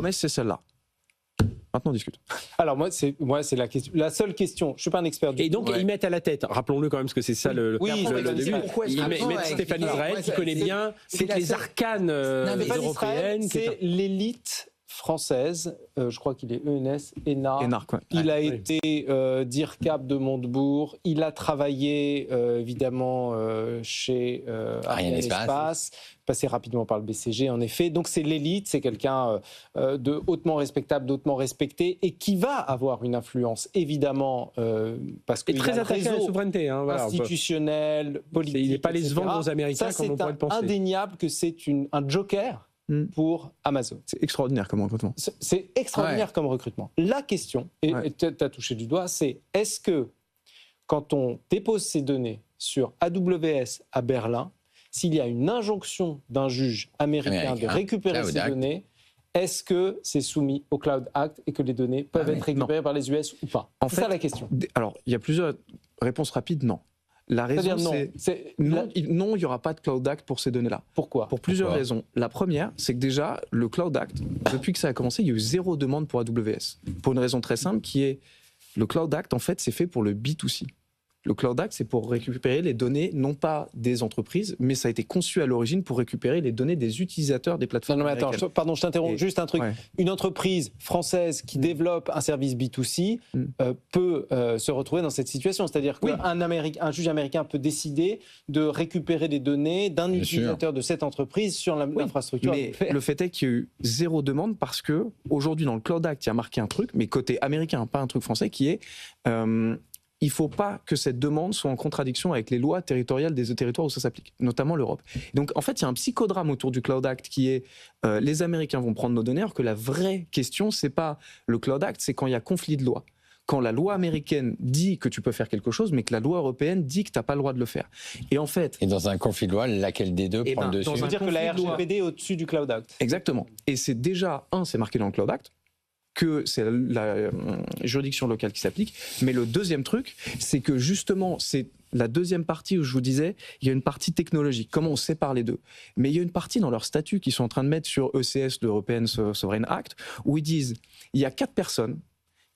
promesse, c'est celle-là. Maintenant, on discute. Alors moi, c'est la seule question. Je suis pas un expert du Et donc, ils mettent à la tête, rappelons-le quand même, parce que c'est ça le début. Ils mettent Stéphane Israël, qui connaît bien toutes les arcanes européennes. C'est l'élite française, je crois qu'il est ENS, ENARC, ouais. Il a été DIRCAP de Montebourg, il a travaillé évidemment chez Arianespace, passé rapidement par le BCG en effet. Donc c'est l'élite, c'est quelqu'un de hautement respectable, d'autement respecté et qui va avoir une influence évidemment parce qu'il très a un attaché à la réseau souveraineté, institutionnel, politique. Il n'est pas allé se vendre aux Américains comme on pourrait le penser. C'est indéniable que c'est un joker pour Amazon. C'est extraordinaire comme recrutement. C'est extraordinaire comme recrutement. La question, et tu as touché du doigt, c'est est-ce que quand on dépose ces données sur AWS à Berlin, s'il y a une injonction d'un juge américain de récupérer ces données, est-ce que c'est soumis au Cloud Act et que les données peuvent être récupérées par les US ou pas? C'est ça la question. Alors, il y a plusieurs réponses rapides, non. La raison, c'est non, il n'y aura pas de Cloud Act pour ces données-là. Pourquoi? Pour plusieurs raisons. La première, c'est que déjà, le Cloud Act, depuis que ça a commencé, il y a eu 0 demande pour AWS. Pour une raison très simple, qui est le Cloud Act, en fait, c'est fait pour le B2C. Le Cloud Act, c'est pour récupérer les données, non pas des entreprises, mais ça a été conçu à l'origine pour récupérer les données des utilisateurs des plateformes. Non, mais attends, pardon, je t'interromps. Juste un truc. Ouais. Une entreprise française qui développe un service B2C peut se retrouver dans cette situation. C'est-à-dire qu'un juge américain peut décider de récupérer les données d'un utilisateur de cette entreprise sur l'infrastructure. Mais le fait est qu'il y a eu 0 demande parce que aujourd'hui dans le Cloud Act, il y a marqué un truc, mais côté américain, pas un truc français, qui est il ne faut pas que cette demande soit en contradiction avec les lois territoriales des territoires où ça s'applique, notamment l'Europe. Donc en fait, il y a un psychodrame autour du Cloud Act qui est les Américains vont prendre nos données, alors que la vraie question, c'est pas le Cloud Act, c'est quand il y a conflit de loi. Quand la loi américaine dit que tu peux faire quelque chose, mais que la loi européenne dit que tu n'as pas le droit de le faire. Et en fait... Et dans un conflit de loi, laquelle des deux prend le dessus? Ça veut dire que la RGPD est au-dessus du Cloud Act. Exactement. Et c'est déjà, c'est marqué dans le Cloud Act, que c'est la juridiction locale qui s'applique. Mais le deuxième truc, c'est que justement, c'est la deuxième partie où je vous disais, il y a une partie technologique, comment on sépare les deux. Mais il y a une partie dans leur statut qu'ils sont en train de mettre sur ECS, l'European Sovereign Act, où ils disent, il y a 4 personnes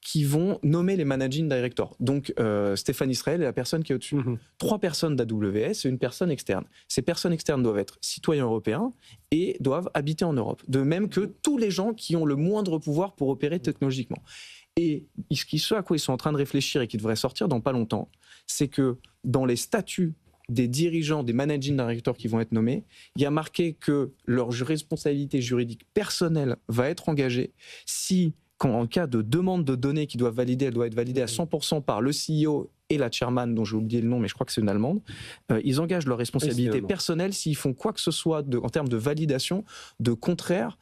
qui vont nommer les managing directors. Donc, Stéphane Israël est la personne qui est au-dessus. 3 personnes d'AWS et une personne externe. Ces personnes externes doivent être citoyens européens et doivent habiter en Europe. De même que tous les gens qui ont le moindre pouvoir pour opérer technologiquement. Et ce à quoi ils sont en train de réfléchir et qui devrait sortir dans pas longtemps, c'est que dans les statuts des dirigeants, des managing directors qui vont être nommés, il y a marqué que leur responsabilité juridique personnelle va être engagée si... Quand en cas de demande de données qui doivent valider, elle doit être validée à 100% par le CEO et la chairman, dont j'ai oublié le nom, mais je crois que c'est une Allemande, ils engagent leur responsabilité personnelle s'ils font quoi que ce soit en termes de validation de contraire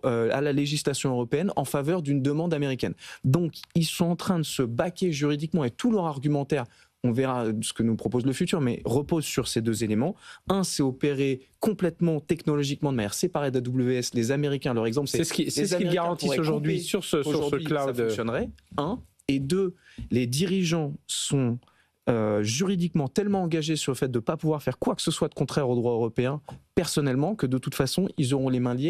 à la législation européenne en faveur d'une demande américaine. Donc, ils sont en train de se baquer juridiquement et tout leur argumentaire, on verra ce que nous propose le futur, mais repose sur ces 2 éléments. Un, c'est opérer complètement technologiquement de manière séparée d'AWS. Les Américains, leur exemple, c'est ce qu'ils garantissent aujourd'hui sur ce cloud. Ça fonctionnerait. 1. Et 2, les dirigeants sont juridiquement tellement engagés sur le fait de ne pas pouvoir faire quoi que ce soit de contraire au droit européen, personnellement, que de toute façon, ils auront les mains liées